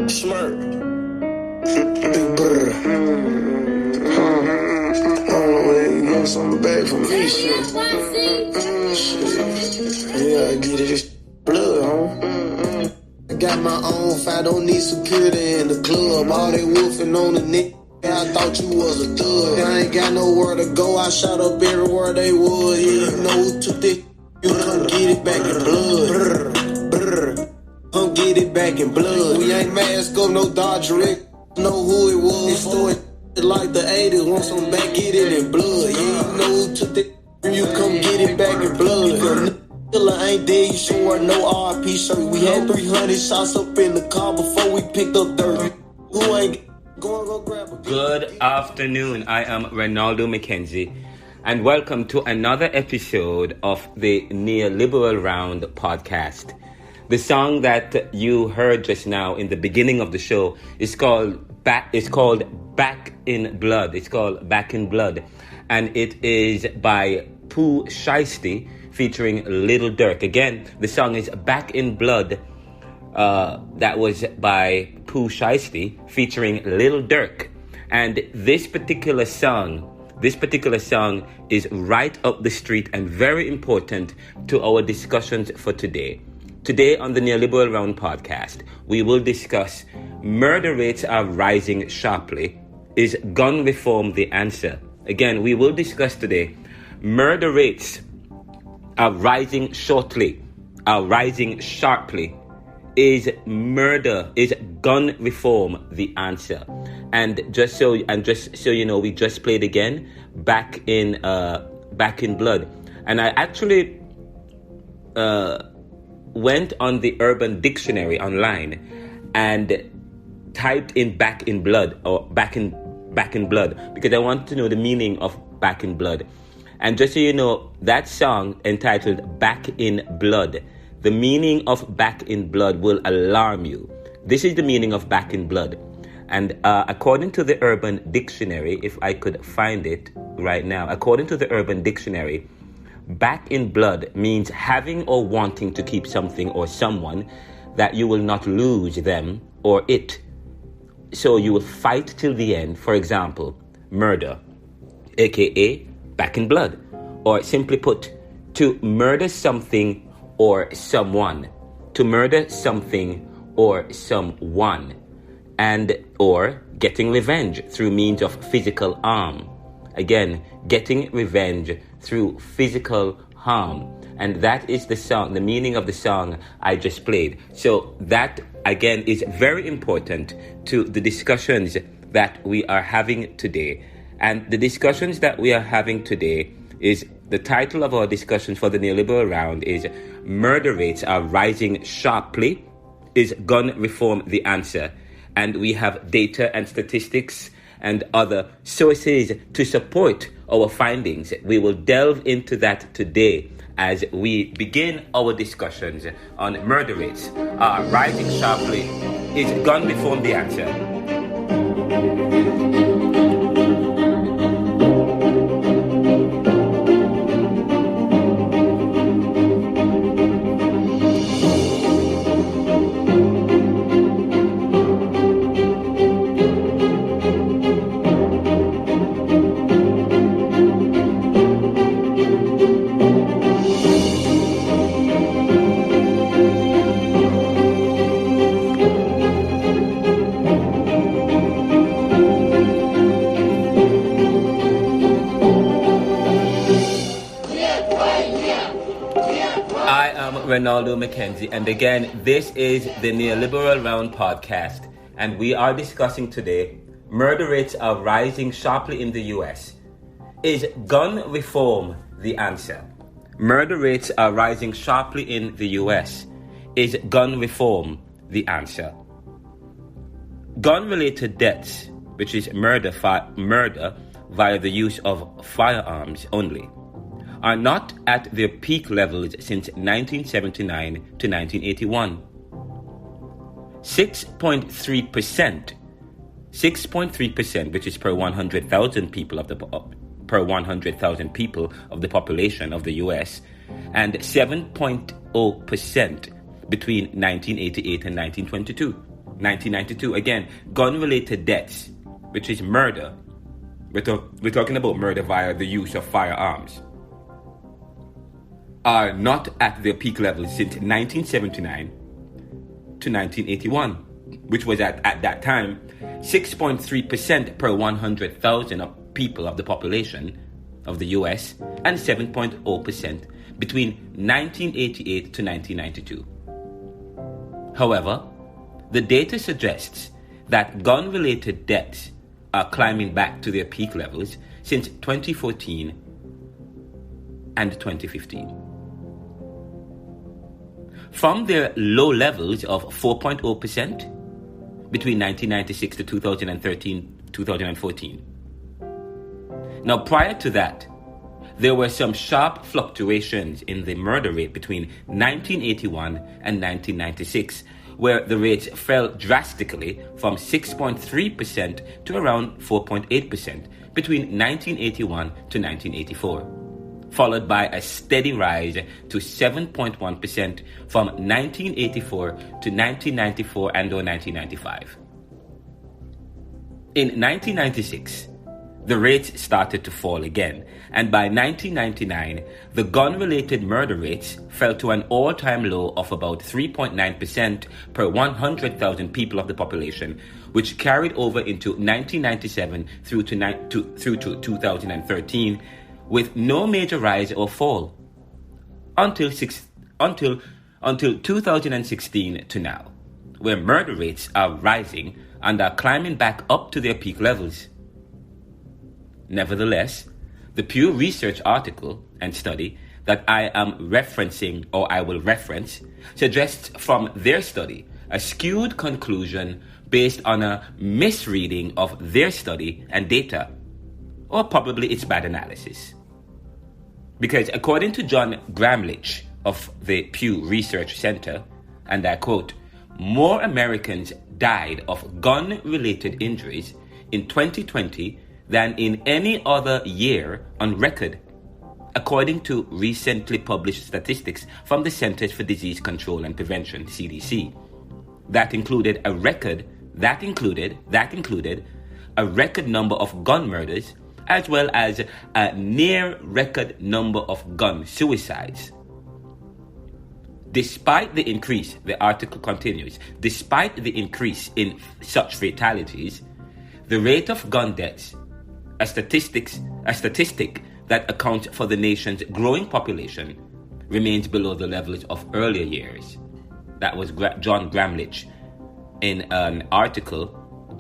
Smirk. Big brr. You know something bad for me, shit. Yeah, I get it. It's blood, huh? I got my own fight, don't need security in the club. All they wolfing on the neck. I thought you was a thug. I ain't got nowhere to go. I shot up everywhere they would. Yeah, you know who took this. You come get it back in blood. Brr, brr. Come get it back in blood. We ain't mask up, no Dodger. Know who it was. It's story like the 80s. Want some back, get it in blood. Yeah, you know who took this. You come get it back in blood. Killer ain't dead, you should wear no RP shirt. We had 300 shots up in the car before we picked up dirt. Who ain't go grab a Good afternoon. I am Ronaldo McKenzie, and welcome to another episode of the Neoliberal Round podcast. The song that you heard just now in the beginning of the show is called Back in Blood. It's called Back in Blood, and it is by Pooh Shiesty featuring Little Durk. Again, the song is Back in Blood. That was by Pooh Shiesty featuring Little Durk. And this particular song is right up the street and very important to our discussions for today. Today on the Neoliberal Round podcast, we will discuss murder rates are rising sharply. Is gun reform the answer? Again, we will discuss today murder rates are rising sharply. Is gun reform the answer? And just so you know, we just played again Back in Blood, and I actually went on the Urban Dictionary online and typed in Back in Blood or Back in Blood because I want to know the meaning of Back in Blood. And just so you know, that song entitled Back in Blood, the meaning of Back in Blood will alarm you. This is the meaning of Back in Blood. And according to the Urban Dictionary, if I could find it right now, according to the Urban Dictionary, back in blood means having or wanting to keep something or someone that you will not lose them or it. So you will fight till the end. For example, murder, aka back in blood. Or simply put, to murder something or someone. To murder something or someone. And or getting revenge through means of physical harm. Again, getting revenge through physical harm. And that is the song, the meaning of the song I just played. So that, again, is very important to the discussions that we are having today. And the discussions that we are having today is, the title of our discussion for the Neoliberal Round is Murder Rates Are Rising Sharply. Is gun reform the answer? And we have data and statistics and other sources to support our findings. We will delve into that today as we begin our discussions on murder rates are rising sharply. Is gun reform the answer? Ronaldo McKenzie, and again, this is the Neoliberal Round podcast, and we are discussing today murder rates are rising sharply in the US. Is gun reform the answer? Murder rates are rising sharply in the US. Is gun reform the answer? Gun-related deaths, which is murder via the use of firearms only, are not at their peak levels since 1979 to 1981. 6.3%, which is per 100,000 people of the population of the US, and 7.0% between 1988 and 1922. 1992. Again, gun-related deaths, which is murder. We're talking about murder via the use of firearms, are not at their peak levels since 1979 to 1981, which was at that time 6.3% per 100,000 of people of the population of the US and 7.0% between 1988 to 1992. However, the data suggests that gun-related deaths are climbing back to their peak levels since 2014 and 2015. From their low levels of 4.0% between 1996 to 2014. Now, prior to that, there were some sharp fluctuations in the murder rate between 1981 and 1996, where the rates fell drastically from 6.3% to around 4.8% between 1981 to 1984, followed by a steady rise to 7.1% from 1984 to 1994 and or 1995. In 1996, the rates started to fall again, and by 1999, the gun-related murder rates fell to an all-time low of about 3.9% per 100,000 people of the population, which carried over into 1997 through to 2013, with no major rise or fall until 2016 to now, where murder rates are rising and are climbing back up to their peak levels. Nevertheless, the Pew Research article and study that I am referencing, or I will reference, suggests from their study a skewed conclusion based on a misreading of their study and data, or probably its bad analysis. Because according to John Gramlich of the Pew Research Center, and I quote, more Americans died of gun-related injuries in 2020 than in any other year on record, according to recently published statistics from the Centers for Disease Control and Prevention, CDC. That included a record number of gun murders, as well as a near record number of gun suicides. Despite the increase, the article continues, despite the increase in such fatalities, the rate of gun deaths, a statistic that accounts for the nation's growing population, remains below the levels of earlier years. That was John Gramlich in an article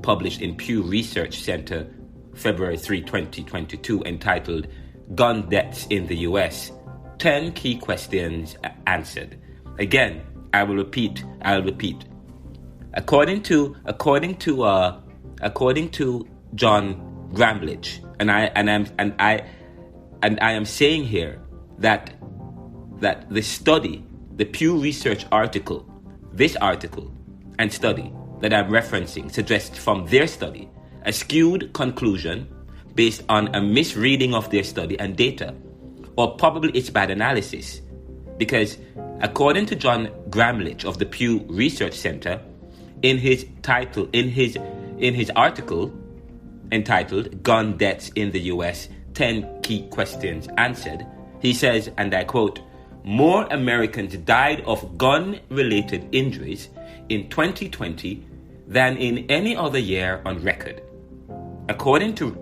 published in Pew Research Center, February 3, 2022, entitled Gun Deaths in the U.S. 10 Key Questions Answered. Again, I'll repeat. According to John Gramlich, and I am saying here that the study, the Pew Research article, this article and study that I'm referencing suggests from their study a skewed conclusion based on a misreading of their study and data, or probably its bad analysis. Because according to John Gramlich of the Pew Research Center, in his article entitled Gun Deaths in the US, 10 Key Questions Answered, he says, and I quote, more Americans died of gun-related injuries in 2020 than in any other year on record, according to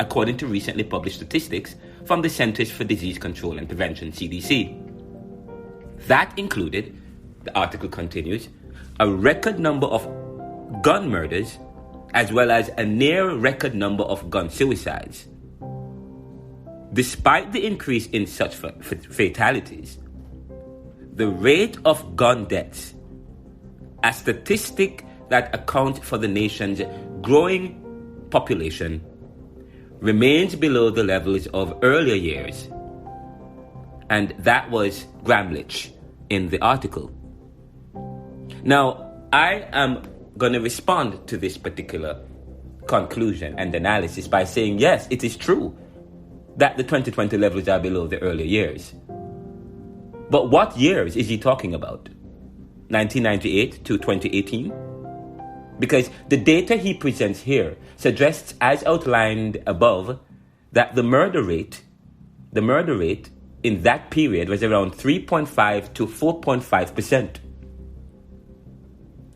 recently published statistics from the Centers for Disease Control and Prevention, CDC. That included, the article continues, a record number of gun murders as well as a near record number of gun suicides. Despite the increase in such fatalities, the rate of gun deaths, a statistic that accounts for the nation's growing population, remains below the levels of earlier years. And that was Gramlich in the article. Now, I am going to respond to this particular conclusion and analysis by saying, yes, it is true that the 2020 levels are below the earlier years. But what years is he talking about? 1998 to 2018? Because the data he presents here suggests, as outlined above, that the murder rate in that period was around 3.5 to 4.5%.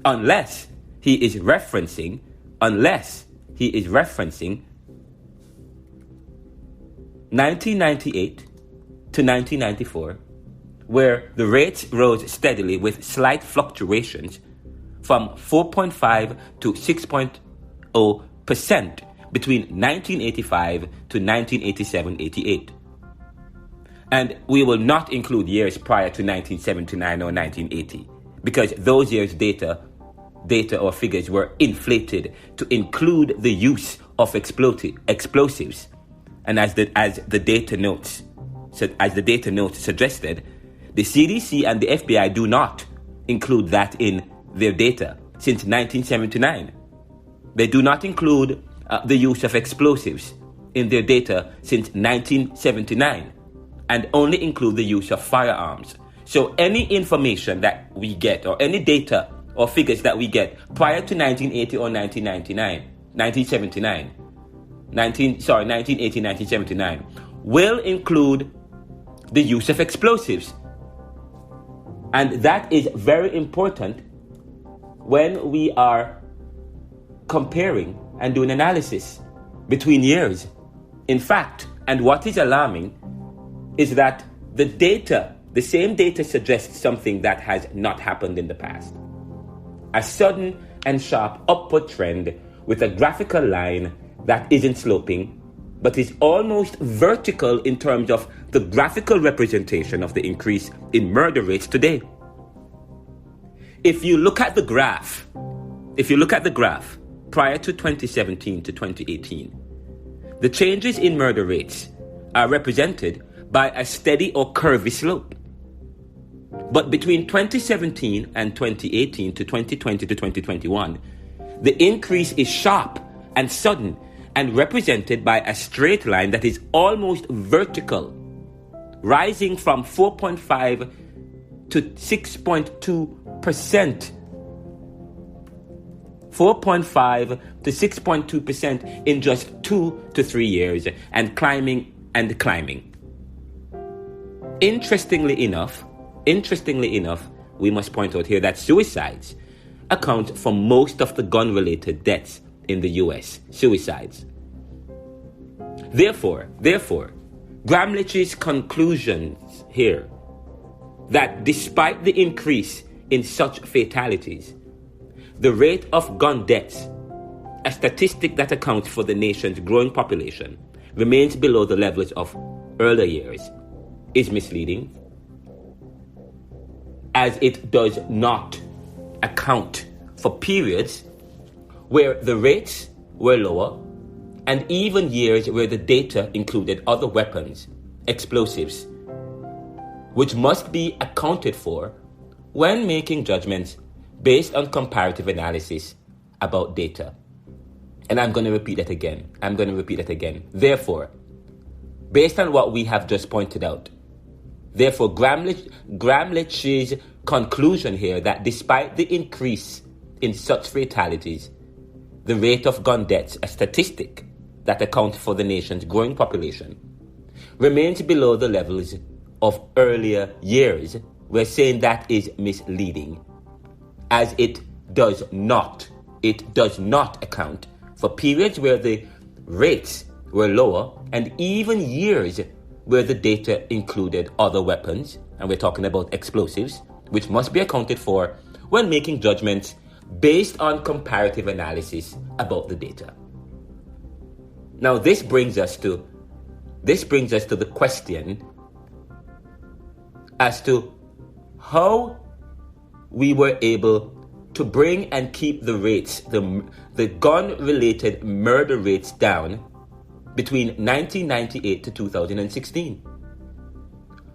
Unless he is referencing 1998 to 1994, where the rates rose steadily with slight fluctuations from 4.5 to 6.0% between 1985 to 1987-88. And we will not include years prior to 1979 or 1980, because those years' data or figures were inflated to include the use of explosives. And as the data notes suggested, the CDC and the FBI do not include that in their data since 1979. They do not include the use of explosives in their data since 1979, and only include the use of firearms. So any information that we get, or any data or figures that we get prior to 1980 or 1979, will include the use of explosives. And that is very important when we are comparing and doing analysis between years. In fact, and what is alarming is that the same data suggests something that has not happened in the past. A sudden and sharp upward trend with a graphical line that isn't sloping, but is almost vertical in terms of the graphical representation of the increase in murder rates today. If you look at the graph prior to 2017 to 2018, the changes in murder rates are represented by a steady or curvy slope. But between 2017 and 2018 to 2020 to 2021, the increase is sharp and sudden and represented by a straight line that is almost vertical, rising from 4.5 to 6.2%. 4.5 to 6.2% in just 2 to 3 years, and climbing and climbing. Interestingly enough, we must point out here that suicides account for most of the gun-related deaths in the US. Suicides. Therefore, Gramlich's conclusions here that despite the increase in such fatalities, the rate of gun deaths, a statistic that accounts for the nation's growing population, remains below the levels of earlier years, is misleading, as it does not account for periods where the rates were lower, and even years where the data included other weapons, explosives, which must be accounted for when making judgments based on comparative analysis about data. And I'm going to repeat that again. Therefore, based on what we have just pointed out, Gramlich's conclusion here that despite the increase in such fatalities, the rate of gun deaths, a statistic that accounts for the nation's growing population, remains below the levels of earlier years, we're saying that is misleading, as it does not account for periods where the rates were lower, and even years where the data included other weapons, and we're talking about explosives, which must be accounted for when making judgments based on comparative analysis about the data. Now, this brings us to the question as to how we were able to bring and keep the rates, the gun-related murder rates down between 1998 to 2016.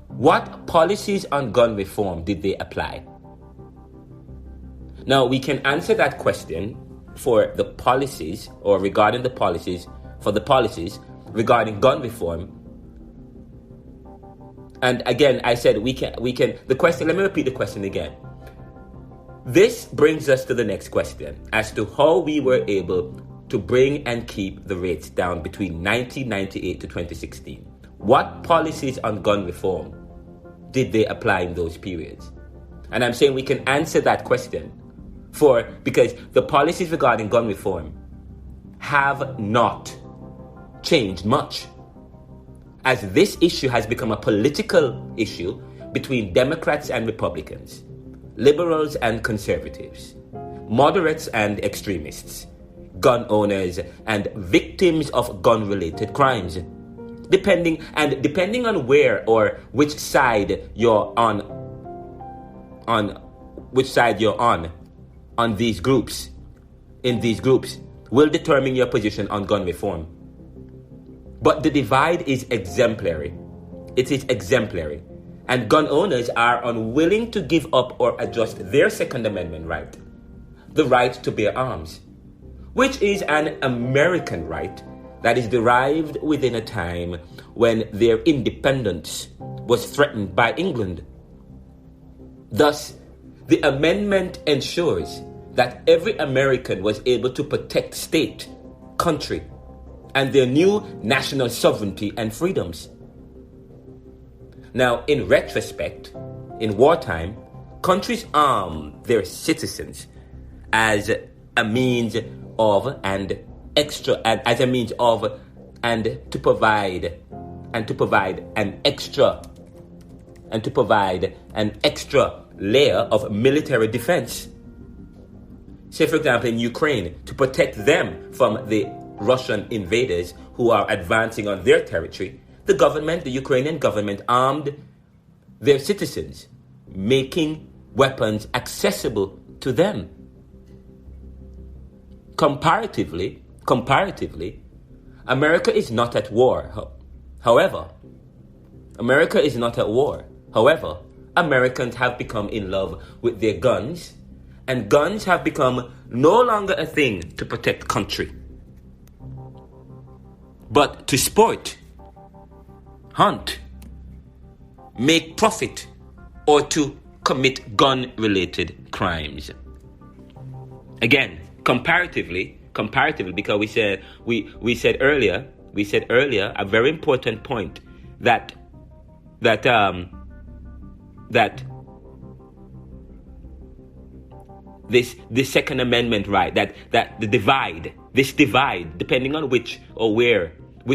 What policies on gun reform did they apply? Now, we can answer that question for the policies, or regarding the policies, regarding gun reform. And again, I said we can, the question, let me repeat the question again. This brings us to the next question as to how we were able to bring and keep the rates down between 1998 to 2016. What policies on gun reform did they apply in those periods? And I'm saying we can answer that question because the policies regarding gun reform have not changed much, as this issue has become a political issue between Democrats and Republicans, liberals and conservatives, moderates and extremists, gun owners and victims of gun-related crimes. Depending on where or which side you're on these groups, will determine your position on gun reform. But the divide is exemplary. It is exemplary. And gun owners are unwilling to give up or adjust their Second Amendment right, the right to bear arms, which is an American right that is derived within a time when their independence was threatened by England. Thus, the amendment ensures that every American was able to protect state, country, and their new national sovereignty and freedoms. Now, in retrospect, in wartime, countries arm their citizens as a means of and to provide an extra layer of military defense. Say, for example, in Ukraine, to protect them from the Russian invaders who are advancing on their territory, the Ukrainian government armed their citizens, making weapons accessible to them. Comparatively, America is not at war. However, Americans have become in love with their guns, and guns have become no longer a thing to protect country, but to sport, hunt, make profit, or to commit gun-related crimes. Again, comparatively, because we said earlier a very important point that this Second Amendment right, that this divide, depending on which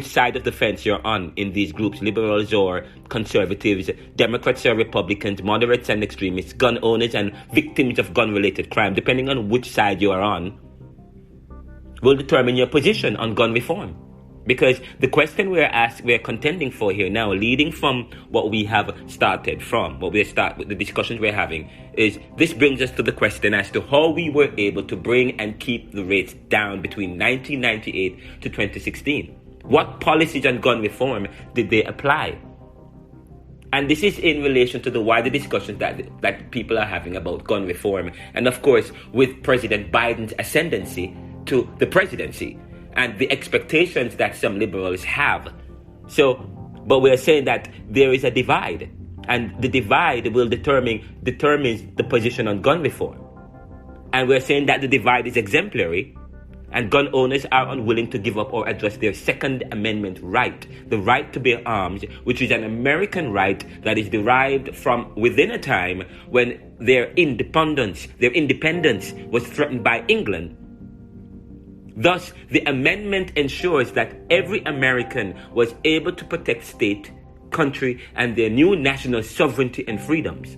side of the fence you're on in these groups, liberals or conservatives, Democrats or Republicans, moderates and extremists, gun owners and victims of gun-related crime, depending on which side you are on, will determine your position on gun reform. Because the question we're contending for here now, leading from what we have started from, with the discussions we're having, is this brings us to the question as to how we were able to bring and keep the rates down between 1998 to 2016. What policies on gun reform did they apply? And this is in relation to the wider discussions that people are having about gun reform. And of course, with President Biden's ascendancy to the presidency and the expectations that some liberals have. But we're saying that there is a divide, and the divide will determines the position on gun reform. And we're saying that the divide is exemplary, and gun owners are unwilling to give up or adjust their Second Amendment right, the right to bear arms, which is an American right that is derived from within a time when their independence was threatened by England. Thus, the amendment ensures that every American was able to protect state, country, and their new national sovereignty and freedoms.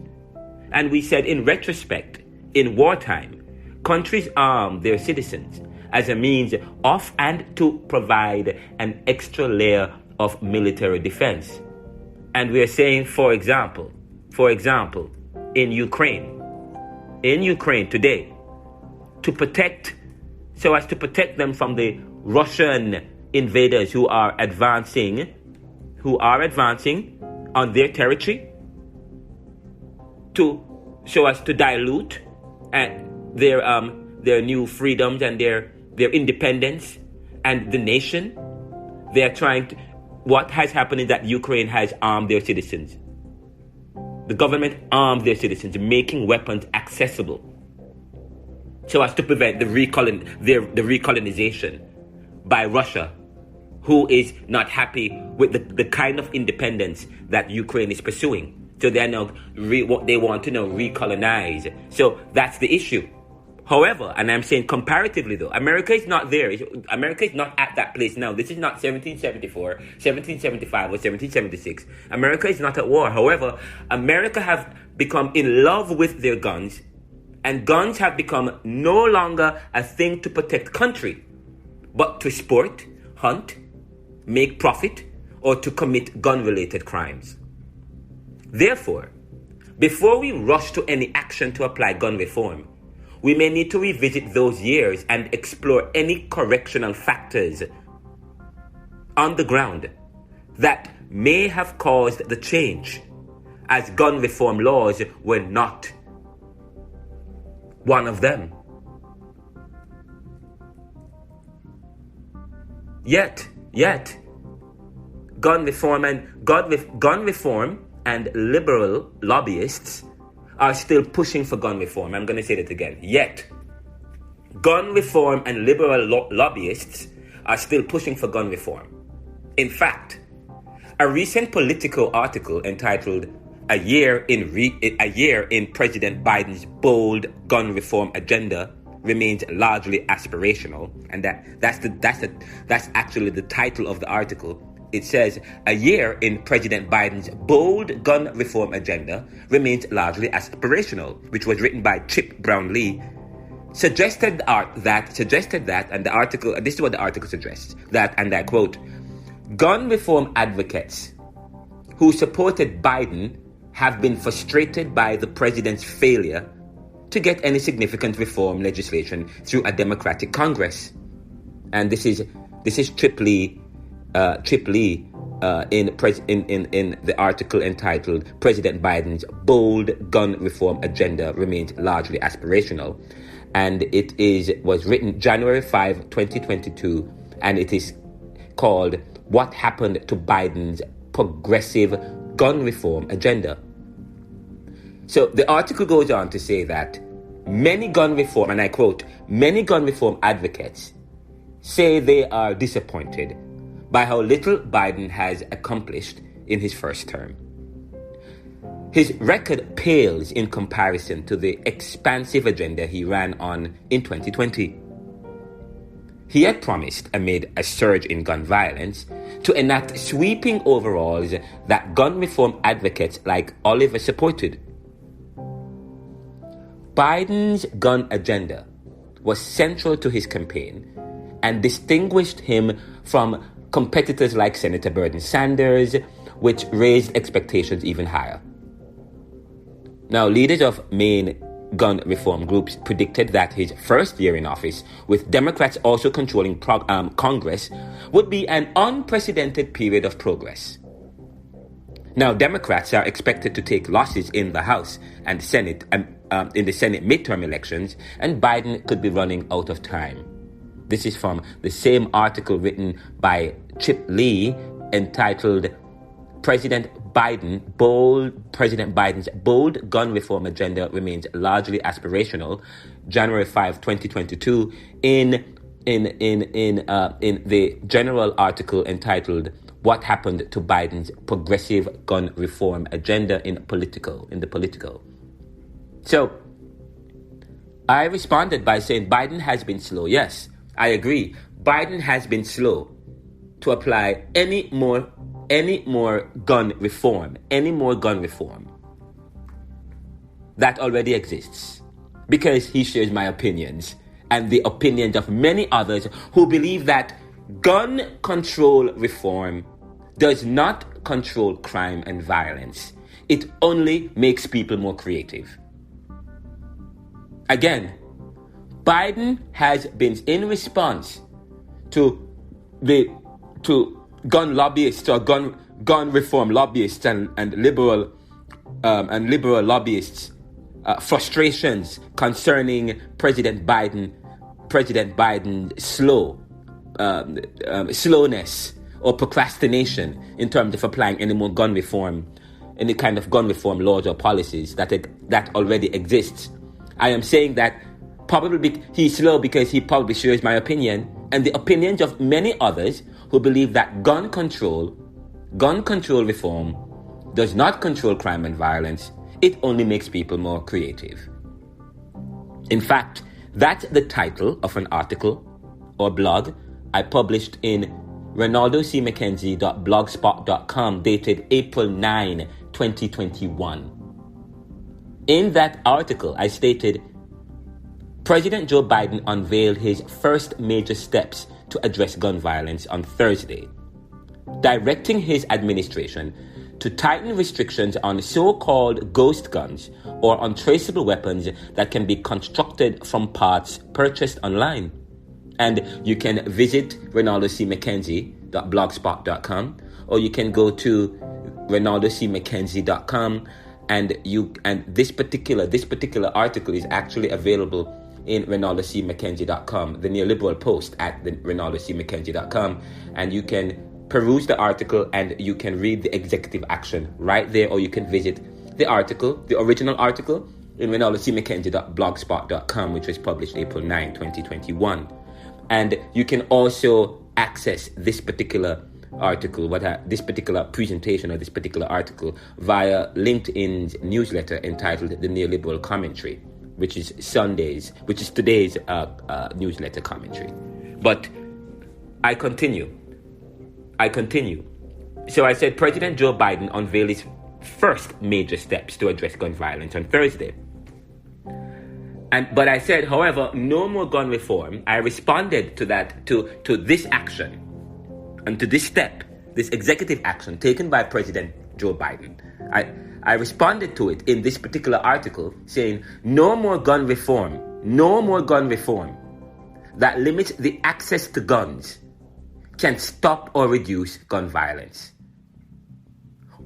And we said in retrospect, in wartime, countries arm their citizens as a means of and to provide an extra layer of military defense. And we are saying, for example, in Ukraine today, so as to protect them from the Russian invaders who are advancing on their territory, so as to dilute their new freedoms and their independence and the nation. What has happened is that Ukraine has armed their citizens. The government armed their citizens, making weapons accessible. so as to prevent the recolonization by Russia, who is not happy with the kind of independence that Ukraine is pursuing. So they are now what they want to now recolonize. So that's the issue. However, and I'm saying comparatively though, America is not there. America is not at that place now. This is not 1774, 1775, or 1776. America is not at war. However, America have become in love with their guns, and guns have become no longer a thing to protect country, but to sport, hunt, make profit, or to commit gun-related crimes. Therefore, before we rush to any action to apply gun reform, we may need to revisit those years and explore any correctional factors on the ground that may have caused the change, as gun reform laws were not one of them. Yet, gun reform and liberal lobbyists are still pushing for gun reform. I'm going to say that again. Yet, gun reform and liberal lobbyists are still pushing for gun reform. In fact, a recent Politico article entitled "A Year in President Biden's Bold Gun Reform Agenda Remains Largely Aspirational," and that's actually the title of the article. It says, "A year in President Biden's bold gun reform agenda remains largely aspirational," which was written by Chip Brownlee, suggested that, and the article, this is what the article suggests, that, and I quote, "Gun reform advocates who supported Biden have been frustrated by the president's failure to get any significant reform legislation through a Democratic Congress." And this is Chip Lee in the article entitled "President Biden's Bold Gun Reform Agenda Remains Largely Aspirational," and it was written January 5, 2022, and it is called "What Happened to Biden's Progressive Gun Reform Agenda." So the article goes on to say that many gun reform, and I quote, "Many gun reform advocates say they are disappointed by how little Biden has accomplished in his first term. His record pales in comparison to the expansive agenda he ran on in 2020. He had promised, amid a surge in gun violence, to enact sweeping overhauls that gun reform advocates like Oliver supported. Biden's gun agenda was central to his campaign and distinguished him from competitors like Senator Bernie Sanders, which raised expectations even higher. Now, leaders of main gun reform groups predicted that his first year in office, with Democrats also controlling Congress, would be an unprecedented period of progress. Now, Democrats are expected to take losses in the House and Senate in the Senate midterm elections, and Biden could be running out of time. This is from the same article written by Chip Lee entitled President Biden's bold gun reform agenda remains largely aspirational, January 5, 2022, in the general article entitled "What Happened to Biden's Progressive Gun Reform Agenda" in the Politico. So I responded by saying Biden has been slow. Yes, I agree. Biden has been slow to apply any more gun reform that already exists, because he shares my opinions and the opinions of many others who believe that gun control reform does not control crime and violence. It only makes people more creative. Again, Biden has been, in response to gun lobbyists or gun reform lobbyists and liberal lobbyists' frustrations concerning President Biden's slowness or procrastination in terms of applying any more gun reform, any kind of gun reform laws or policies that already exists. I am saying that he's slow because he probably shares my opinion and the opinions of many others who believe that gun control reform does not control crime and violence. It only makes people more creative. In fact, that's the title of an article or blog I published in ronaldocmckenzie.blogspot.com dated April 9, 2021. In that article, I stated, President Joe Biden unveiled his first major steps to address gun violence on Thursday, directing his administration to tighten restrictions on so-called ghost guns or untraceable weapons that can be constructed from parts purchased online. And you can visit ronaldocmckenzie.blogspot.com, or you can go to ronaldocmckenzie.com, and this particular article is actually available in ronaldocmckenzie.com, the Neoliberal post at the ronaldocmckenzie.com, and you can peruse the article and you can read the executive action right there, or you can visit the article, the original article, in ronaldocmckenzie.blogspot.com, which was published April 9, 2021. And you can also access this particular article, this particular presentation or this particular article via LinkedIn's newsletter entitled The Neoliberal Commentary, which is today's newsletter commentary. But I continue. So I said President Joe Biden unveiled his first major steps to address gun violence on Thursday. But I said, however, no more gun reform. I responded to that, to this action and to this step, this executive action taken by President Joe Biden. I responded to it in this particular article saying, no more gun reform that limits the access to guns can stop or reduce gun violence.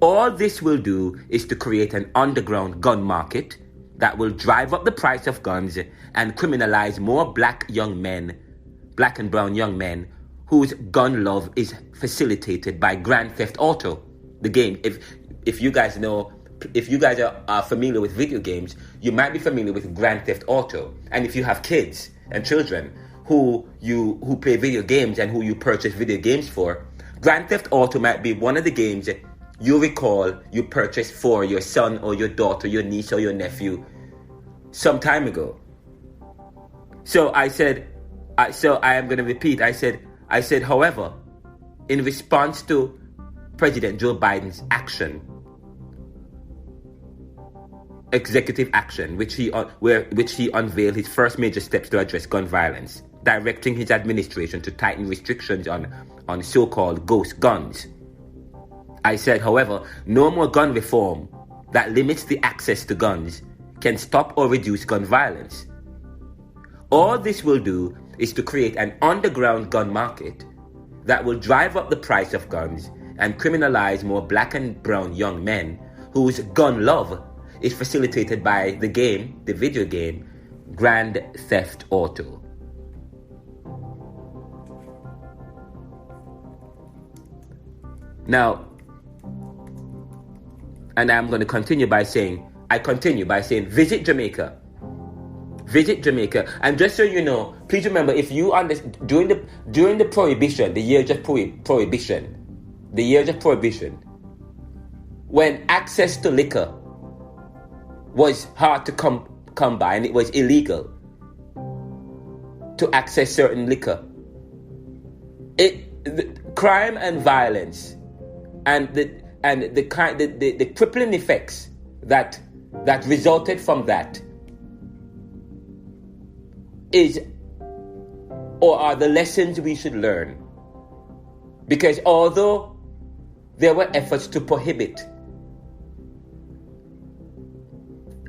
All this will do is to create an underground gun market that will drive up the price of guns and criminalize more black and brown young men whose gun love is facilitated by Grand Theft Auto, the game. If you guys are familiar with video games, you might be familiar with Grand Theft Auto. And if you have kids and children who play video games and who you purchase video games for, Grand Theft Auto might be one of the games you recall you purchased for your son or your daughter, your niece or your nephew some time ago. So I am going to repeat. I said, however, in response to President Joe Biden's executive action, which he unveiled his first major steps to address gun violence, directing his administration to tighten restrictions on so-called ghost guns. I said, however, no more gun reform that limits the access to guns can stop or reduce gun violence. All this will do is to create an underground gun market that will drive up the price of guns and criminalize more black and brown young men whose gun love is facilitated by the video game, Grand Theft Auto. Now, and I'm going to continue by saying, visit Jamaica. And just so you know, please remember, if you during the prohibition, the years of prohibition, when access to liquor was hard to come by and it was illegal to access certain liquor, the crime and violence and the crippling effects that resulted from that are the lessons we should learn. Because although there were efforts to prohibit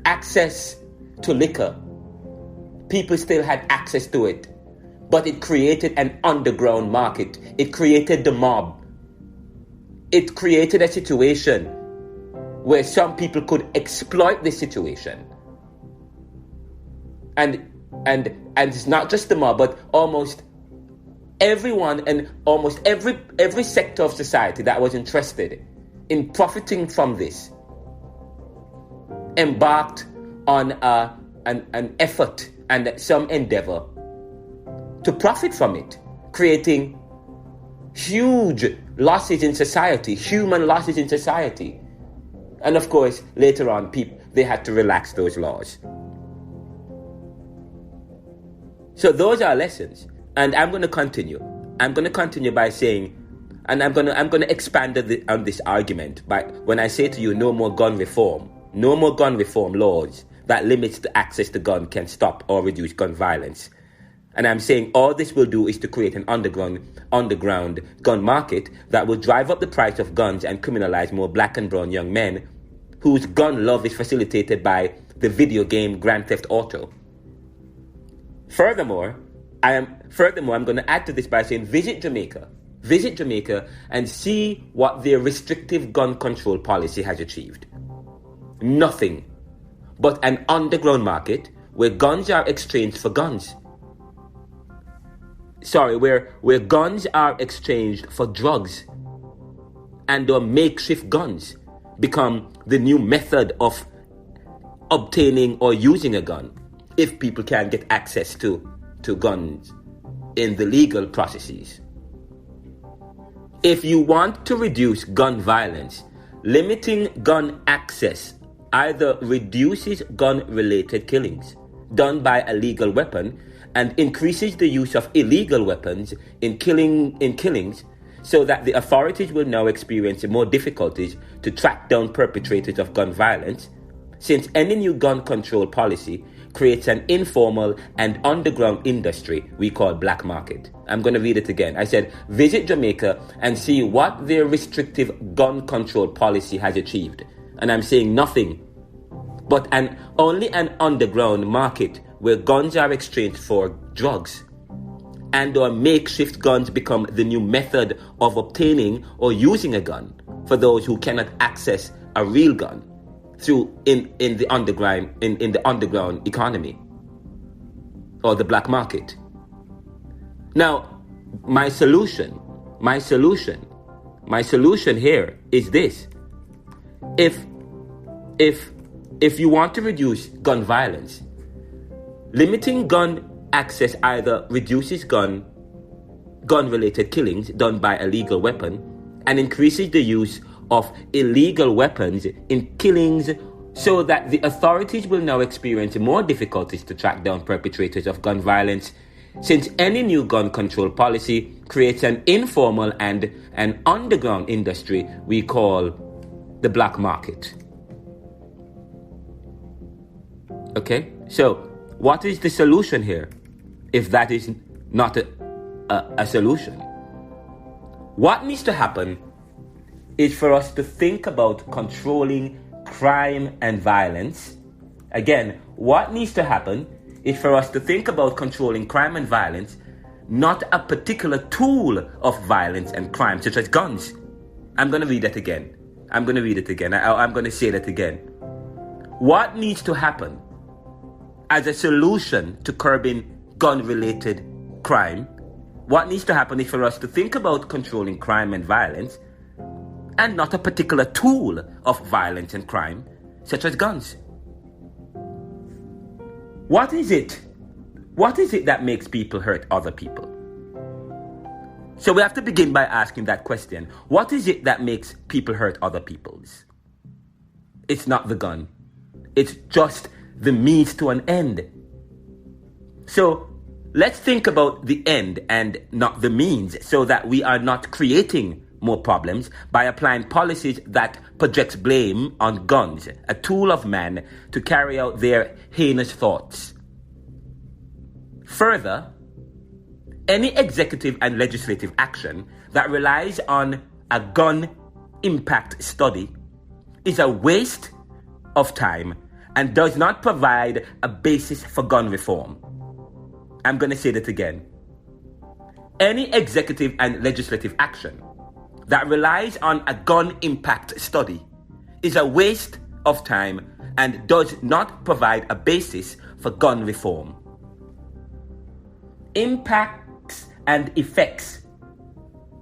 access to liquor, people still had access to it. But it created an underground market. It created the mob. It created a situation where some people could exploit this situation. And it's not just the mob, but almost everyone and almost every sector of society that was interested in profiting from this embarked on an effort and some endeavor to profit from it, creating huge losses in society, human losses in society. And of course, later on, they had to relax those laws. So those are lessons. And I'm going to continue. I'm going to continue by saying, and I'm going to expand on this argument by when I say to you, no more gun reform laws that limits the access to gun can stop or reduce gun violence. And I'm saying all this will do is to create an underground gun market that will drive up the price of guns and criminalize more black and brown young men whose gun love is facilitated by the video game Grand Theft Auto. Furthermore, I'm going to add to this by saying visit Jamaica and see what their restrictive gun control policy has achieved. Nothing but an underground market where guns are exchanged for guns. Where guns are exchanged for drugs, and makeshift guns become the new method of obtaining or using a gun if people can't get access to guns in the legal processes. If you want to reduce gun violence, limiting gun access either reduces gun-related killings done by a legal weapon and increases the use of illegal weapons in killings, so that the authorities will now experience more difficulties to track down perpetrators of gun violence, since any new gun control policy creates an informal and underground industry we call black market. I'm going to read it again. I said, visit Jamaica and see what their restrictive gun control policy has achieved. And I'm saying nothing but only an underground market where guns are exchanged for drugs, and or makeshift guns become the new method of obtaining or using a gun for those who cannot access a real gun through in the underground economy or the black market. Now, my solution here is this: if you want to reduce gun violence, limiting gun access either reduces gun-related killings done by a legal weapon and increases the use of illegal weapons in killings, so that the authorities will now experience more difficulties to track down perpetrators of gun violence, since any new gun control policy creates an informal and an underground industry we call the black market. Okay, so what is the solution here, if that is not a solution? What needs to happen is for us to think about controlling crime and violence. Again, what needs to happen is for us to think about controlling crime and violence, not a particular tool of violence and crime, such as guns. I'm going to read that again. I'm going to say that again. What needs to happen as a solution to curbing gun-related crime? What needs to happen is for us to think about controlling crime and violence, and not a particular tool of violence and crime, such as guns. What is it that makes people hurt other people? So we have to begin by asking that question. What is it that makes people hurt other people? It's not the gun. It's just the means to an end. So let's think about the end and not the means, so that we are not creating more problems by applying policies that projects blame on guns, a tool of man to carry out their heinous thoughts. Further, any executive and legislative action that relies on a gun impact study is a waste of time and does not provide a basis for gun reform. I'm going to say that again. Any executive and legislative action that relies on a gun impact study is a waste of time and does not provide a basis for gun reform. Impacts and effects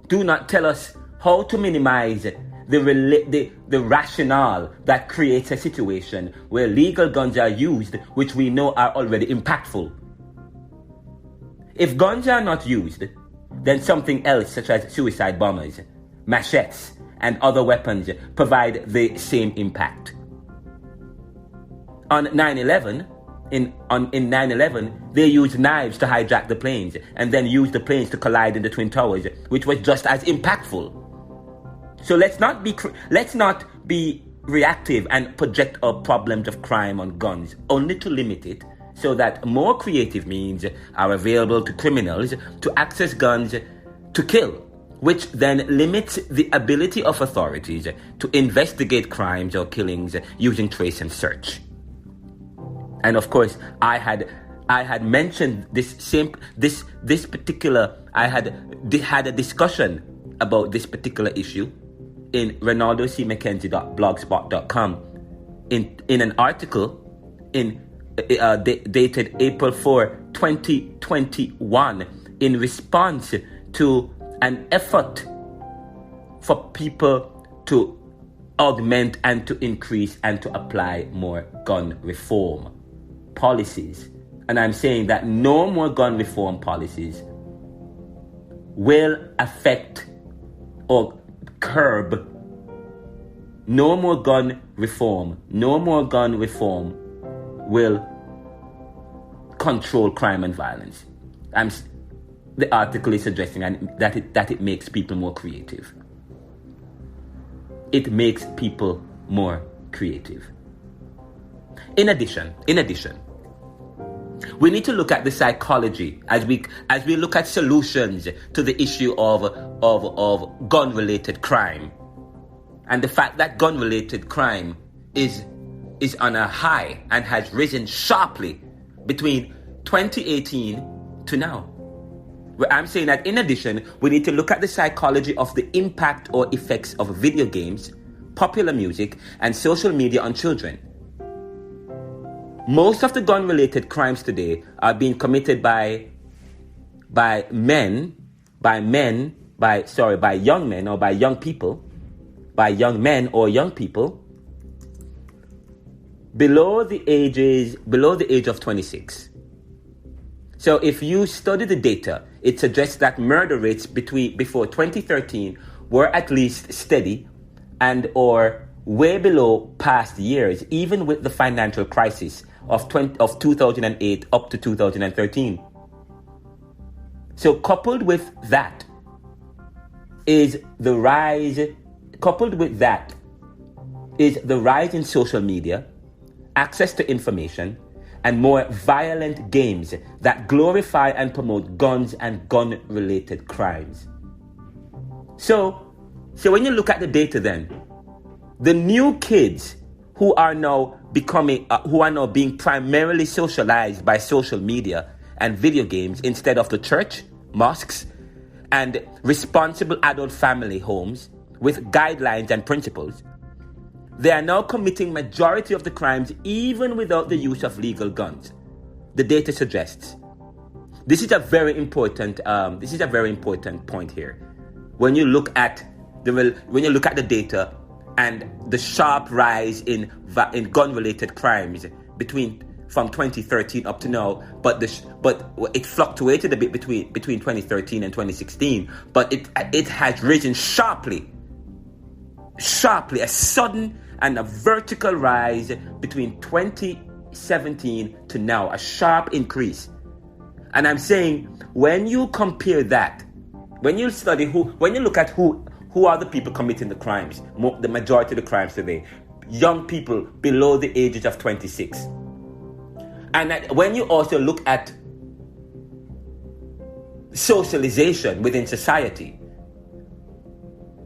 do not tell us how to minimize the rationale that creates a situation where legal guns are used, which we know are already impactful. If guns are not used, then something else such as suicide bombers, machetes, and other weapons provide the same impact. On 9/11, in 9/11, they used knives to hijack the planes and then used the planes to collide in the Twin Towers, which was just as impactful. So let's not be reactive and project our problems of crime on guns, only to limit it so that more creative means are available to criminals to access guns to kill, which then limits the ability of authorities to investigate crimes or killings using trace and search. And of course, I had mentioned I had a discussion about this particular issue in ronaldocmckenzie.blogspot.com in an article dated April 4, 2021, in response to an effort for people to augment and to increase and to apply more gun reform policies. And I'm saying that no more gun reform policies will affect or curb. No more gun reform will control crime and violence. The article is suggesting that it makes people more creative. It makes people more creative. In addition, we need to look at the psychology as we look at solutions to the issue of gun-related crime, and the fact that gun-related crime is on a high and has risen sharply between 2018 to now. Where I'm saying that in addition, we need to look at the psychology of the impact or effects of video games, popular music, and social media on children. Most of the gun-related crimes today are being committed by young men or young people below the age of 26. So if you study the data, it suggests that murder rates before 2013 were at least steady and or way below past years, even with the financial crisis of 2008 up to 2013. So coupled with that is the rise in social media, access to information, and more violent games that glorify and promote guns and gun-related crimes. So when you look at the data then, the new kids who are now being primarily socialized by social media and video games instead of the church, mosques, and responsible adult family homes with guidelines and principles, they are now committing majority of the crimes even without the use of legal guns. The data suggests. This is a very important point here. When you look at the data and the sharp rise in gun-related crimes from 2013 up to now, but it fluctuated a bit between 2013 and 2016, but it has risen sharply, a sudden and a vertical rise between 2017 to now, a sharp increase. And I'm saying, when you compare that, when you look at who are the people committing the crimes, the majority of the crimes today, young people below the ages of 26. And when you also look at socialization within society,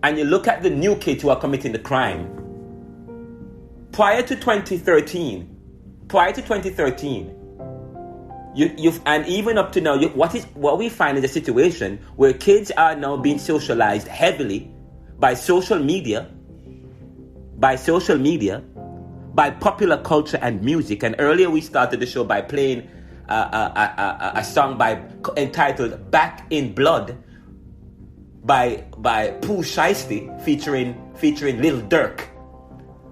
and you look at the new kids who are committing the crime, prior to 2013, and even up to now, what we find is a situation where kids are now being socialized heavily by social media, by popular culture and music. And earlier we started the show by playing a song entitled "Back in Blood" by Pooh Shiesty featuring Lil Durk.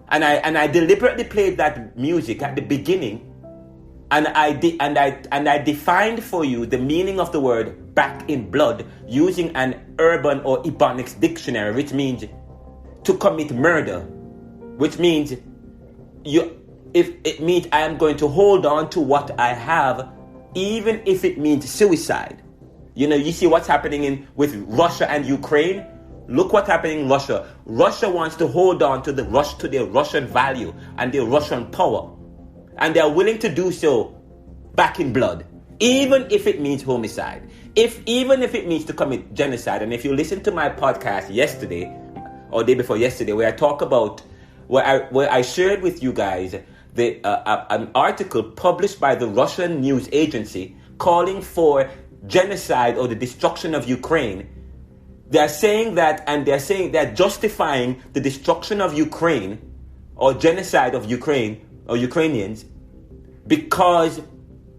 And I deliberately played that music at the beginning And I defined for you the meaning of the word back in blood using an urban or Ebonics dictionary, which means to commit murder, which means if it means I am going to hold on to what I have, even if it means suicide. You see what's happening with Russia and Ukraine? Look what's happening in Russia. Russia wants to hold on to their Russian value and their Russian power. And they're willing to do so back in blood, even if it means homicide, even if it means to commit genocide. And if you listen to my podcast yesterday or day before yesterday, where I talk about where I shared with you guys an article published by the Russian news agency calling for genocide or the destruction of Ukraine. They're saying they're justifying the destruction of Ukraine or genocide of Ukraine or Ukrainians because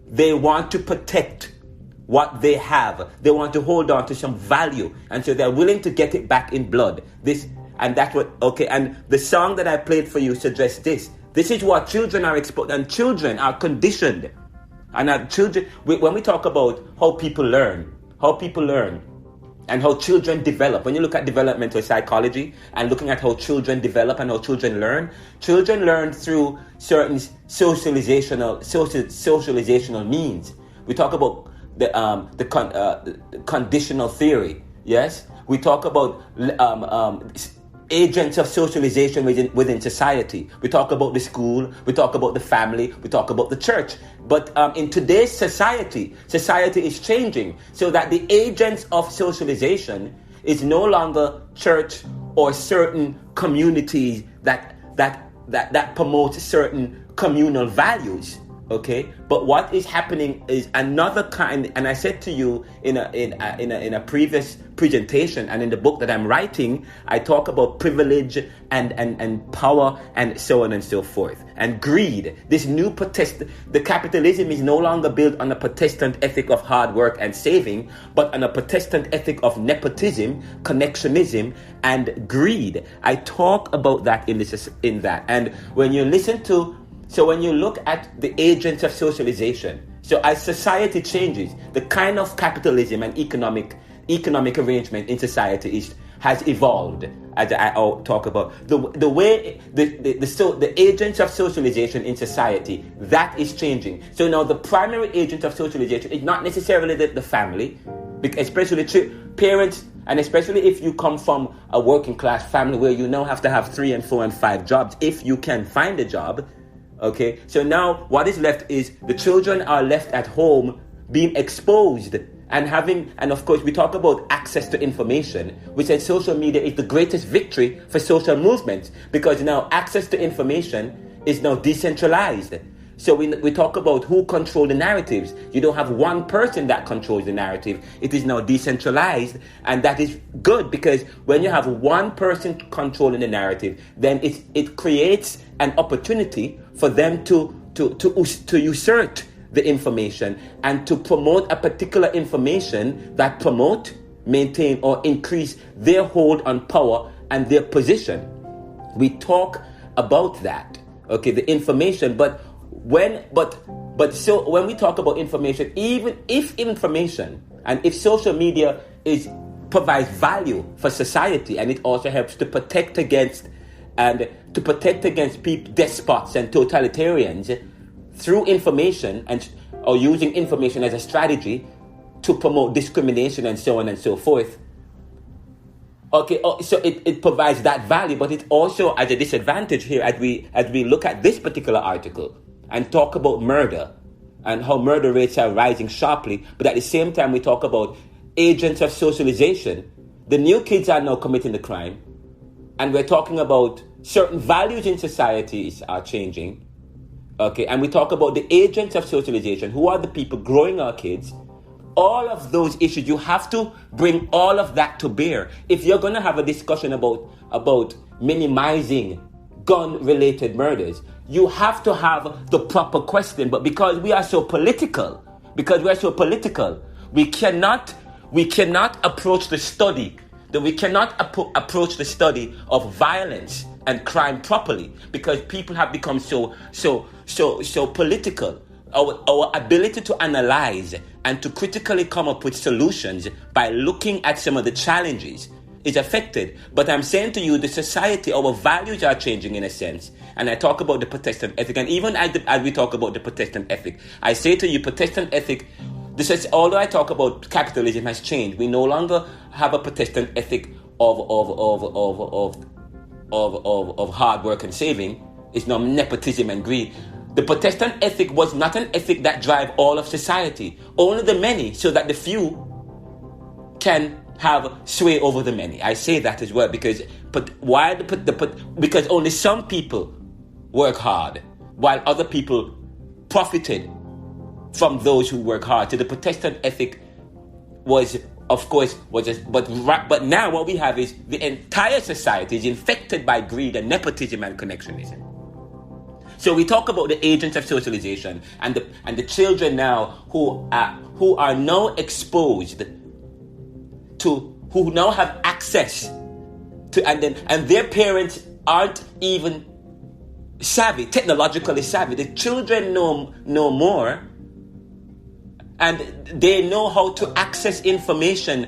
they want to protect what they have. They want to hold on to some value, and so they're willing to get it back in blood. And the song that I played for you suggests this. This is what children are exposed, and children are conditioned. And our children, when we talk about how people learn, and how children develop. When you look at developmental psychology and looking at how children develop and how children learn through certain socializational means. We talk about the conditional theory. Yes, we talk about agents of socialization within society. We talk about the school, we talk about the family, we talk about the church. But in today's society is changing so that the agents of socialization is no longer church or certain communities that promote certain communal values. Okay, but what is happening is another kind, and I said to you in a previous presentation and in the book that I'm writing, I talk about privilege and power and so on and so forth, and greed. This new the capitalism is no longer built on a Protestant ethic of hard work and saving, but on a Protestant ethic of nepotism, connectionism, and greed. I talk about that in that, and when you look at the agents of socialization, so as society changes, the kind of capitalism and economic arrangement in society has evolved. As I talk about the way the agents of socialization in society, that is changing. So now the primary agent of socialization is not necessarily the family, especially parents, and especially if you come from a working class family where you now have to have 3 and 4 and 5 jobs if you can find a job. Okay, so now what is left is the children are left at home being exposed and of course we talk about access to information, which says social media is the greatest victory for social movements because now access to information is now decentralized. So we talk about who controls the narratives. You don't have one person that controls the narrative. It is now decentralized, and that is good because when you have one person controlling the narrative, then it creates an opportunity for them to usurp the information and to promote a particular information that promote, maintain, or increase their hold on power and their position. We talk about that, okay, the information, but when we talk about information, even if information and if social media provides value for society, and it also helps to protect against people, despots and totalitarians through information or using information as a strategy to promote discrimination and so on and so forth. Okay, so it provides that value, but it also has a disadvantage here as we look at this particular article and talk about murder and how murder rates are rising sharply, but at the same time we talk about agents of socialization. The new kids are now committing the crime, and we're talking about certain values in societies are changing. Okay, and we talk about the agents of socialization, who are the people growing our kids. All of those issues, you have to bring all of that to bear. If you're going to have a discussion about minimizing gun-related murders, you have to have the proper question. But because we are so political, we cannot approach the study. We cannot approach the study of violence and crime properly because people have become so political. our ability to analyze and to critically come up with solutions by looking at some of the challenges is affected. But I'm saying to you, the society, our values are changing in a sense. And I talk about the Protestant ethic. And even as we talk about the Protestant ethic, I say to you, Protestant ethic, although I talk about capitalism has changed, we no longer have a Protestant ethic of hard work and saving. It's not nepotism and greed. The Protestant ethic was not an ethic that drive all of society, only the many, so that the few can have sway over the many. I say that as well because because only some people work hard, while other people profited from those who work hard. So the Protestant ethic was, of course, but now what we have is the entire society is infected by greed and nepotism and connectionism. So we talk about the agents of socialization and the children now who are now exposed to, who now have access to, and their parents aren't even technologically savvy. The children know more, and they know how to access information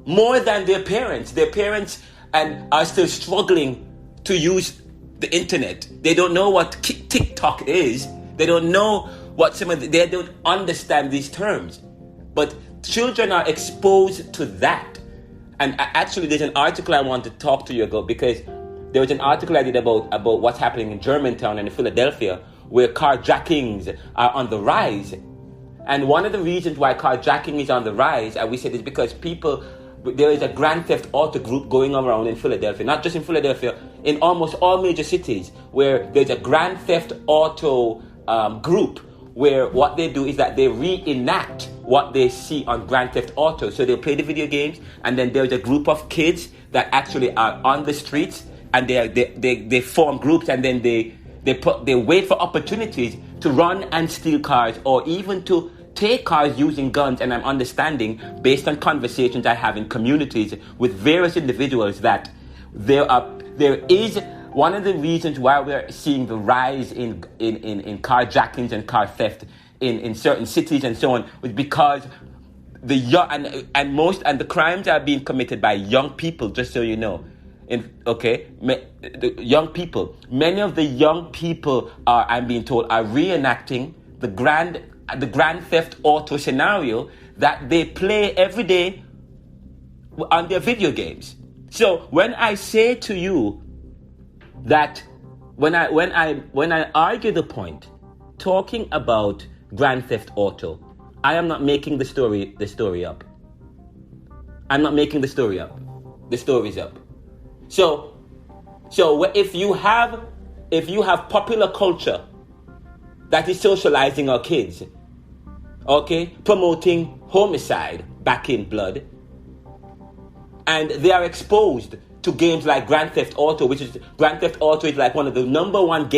more than their parents. Their parents are still struggling to use the internet. They don't know what TikTok is. They don't know what they don't understand these terms. But children are exposed to that. And actually, there's an article I want to talk to you about, because there was an article I did about what's happening in Germantown and in Philadelphia, where carjackings are on the rise. And one of the reasons why carjacking is on the rise, and we said, is because there is a Grand Theft Auto group going around in Philadelphia, not just in Philadelphia, in almost all major cities, where there's a Grand Theft Auto group, where what they do is that they reenact what they see on Grand Theft Auto. So they'll play the video games, and then there's a group of kids that actually are on the streets, and they form groups, and then they wait for opportunities to run and steal cars, or even to take cars using guns. And I'm understanding, based on conversations I have in communities with various individuals, that there is one of the reasons why we're seeing the rise in carjackings and car theft in certain cities and so on, was because the young and the crimes are being committed by young people. Just so you know, the young people. Many of the young people I'm being told, are reenacting the Grand Theft Auto scenario that they play every day on their video games. So when I say to you that when I argue the point, talking about Grand Theft Auto, I am not making the story up. I'm not making the story up. The story's up. So if you have popular culture that is socializing our kids, promoting homicide, back in blood, and they are exposed to games like Grand Theft Auto, Grand Theft Auto is like one of the number one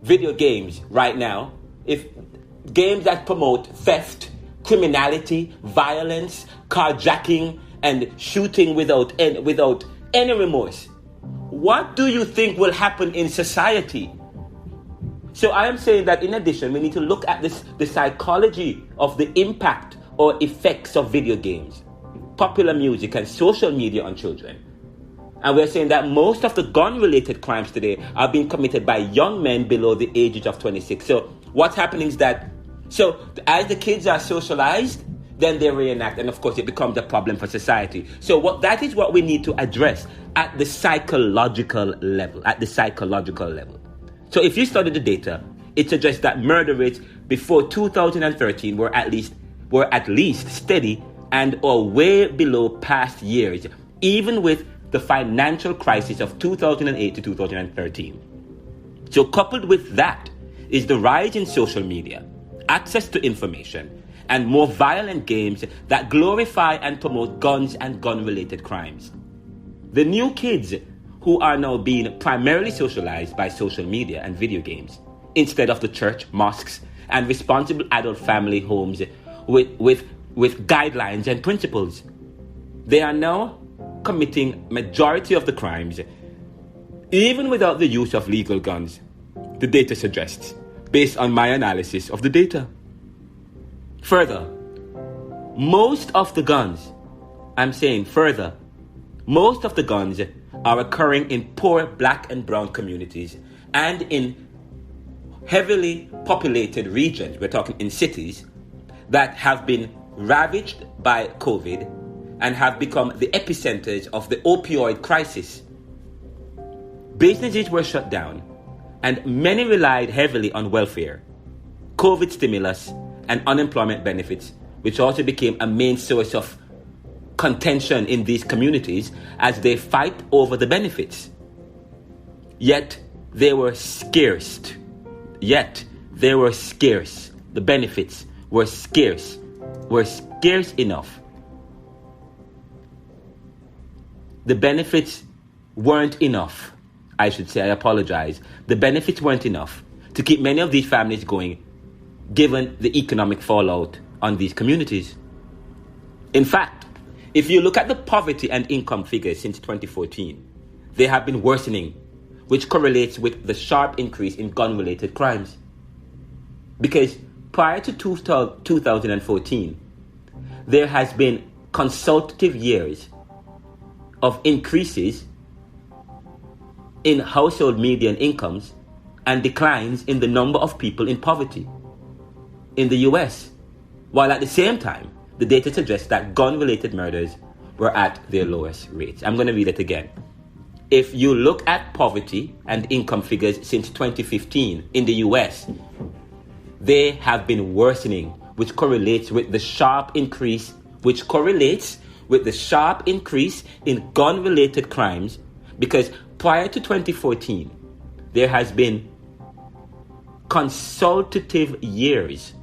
video games right now. If games that promote theft, criminality, violence, carjacking, and shooting without any remorse, what do you think will happen in society? So I am saying that in addition, we need to look at the psychology of the impact or effects of video games, popular music, and social media on children. And we're saying that most of the gun-related crimes today are being committed by young men below the ages of 26. So what's happening is that, as the kids are socialized, then they reenact, and of course it becomes a problem for society. So that is what we need to address at the psychological level. So if you study the data, it suggests that murder rates before 2013 were at least steady and or way below past years, even with the financial crisis of 2008 to 2013. So coupled with that is the rise in social media, access to information, and more violent games that glorify and promote guns and gun-related crimes. The new kids who are now being primarily socialized by social media and video games instead of the church, mosques, and responsible adult family homes with guidelines and principles. They are now committing majority of the crimes even without the use of legal guns. the data suggests, based on my analysis of the data. Further, most of the guns are occurring in poor black and brown communities and in heavily populated regions, we're talking in cities, that have been ravaged by COVID and have become the epicenters of the opioid crisis. Businesses were shut down and many relied heavily on welfare, COVID stimulus, and unemployment benefits, which also became a main source of contention in these communities as they fight over the benefits. Yet they were scarce. The benefits were scarce enough. The benefits weren't enough. I should say, I apologize. The benefits weren't enough to keep many of these families going, given the economic fallout on these communities. In fact, if you look at the poverty and income figures since 2014, they have been worsening, which correlates with the sharp increase in gun-related crimes. Because prior to 2014, there has been consecutive years of increases in household median incomes and declines in the number of people in poverty in the US, while at the same time, the data suggests that gun-related murders were at their lowest rates. I'm going to read it again. If you look at poverty and income figures since 2015 in the US, they have been worsening, which correlates with the sharp increase in gun-related crimes, because prior to 2014, there has been consecutive years,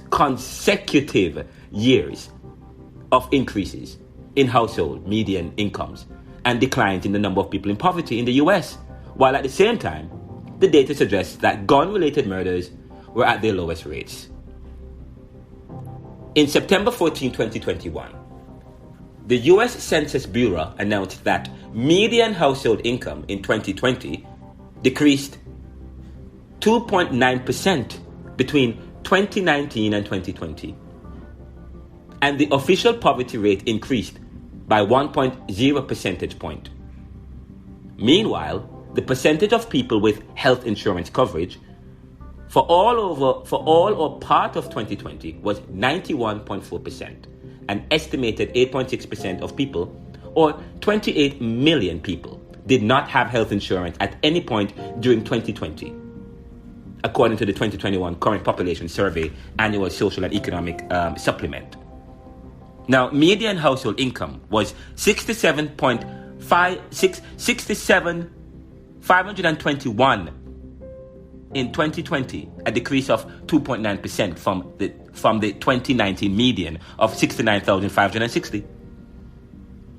consecutive years of increases in household median incomes and declines in the number of people in poverty in the US, while at the same time, the data suggests that gun-related murders were at their lowest rates. In September 14, 2021, the US Census Bureau announced that median household income in 2020 decreased 2.9% between 2019 and 2020. And the official poverty rate increased by 1.0 percentage point. Meanwhile, the percentage of people with health insurance coverage for all or part of 2020 was 91.4%. An estimated 8.6% of people, or 28 million people, did not have health insurance at any point during 2020, according to the 2021 Current Population Survey Annual Social and Economic Supplement. Now, median household income was $67,521 in 2020, a decrease of 2.9% from the 2019 median of $69,560.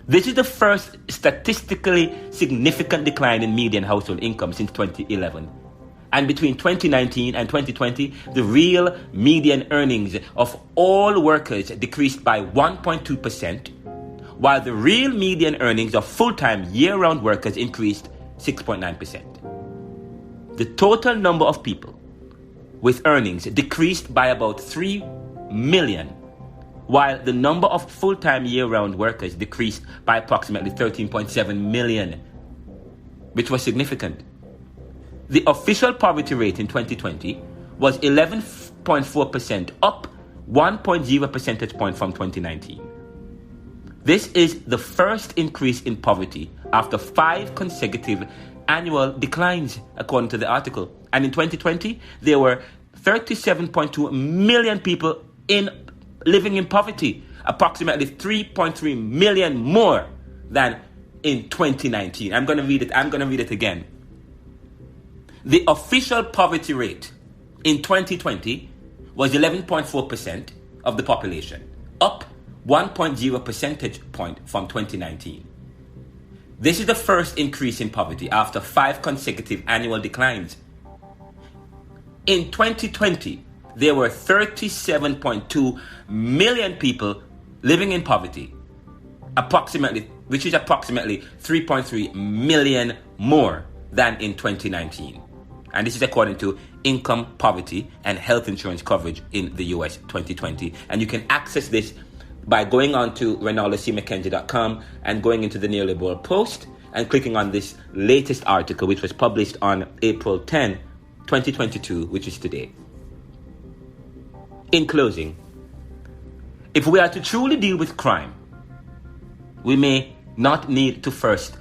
This is the first statistically significant decline in median household income since 2011. And between 2019 and 2020, the real median earnings of all workers decreased by 1.2%, while the real median earnings of full-time year-round workers increased 6.9%. The total number of people with earnings decreased by about 3 million, while the number of full-time year-round workers decreased by approximately 13.7 million, which was significant. The official poverty rate in 2020 was 11.4%, up 1.0 percentage point from 2019. This is the first increase in poverty after 5 consecutive annual declines, according to the article. And in 2020, there were 37.2 million people living in poverty, approximately 3.3 million more than in 2019. I'm going to read it again. The official poverty rate in 2020 was 11.4% of the population, up 1.0 percentage point from 2019. This is the first increase in poverty after 5 consecutive annual declines. In 2020, there were 37.2 million people living in poverty, which is approximately 3.3 million more than in 2019. And this is according to income, poverty, and health insurance coverage in the US 2020. And you can access this by going on to RenaldoCMcKenzie.com and going into the Neoliberal Post and clicking on this latest article, which was published on April 10, 2022, which is today. In closing, if we are to truly deal with crime, we may not need to first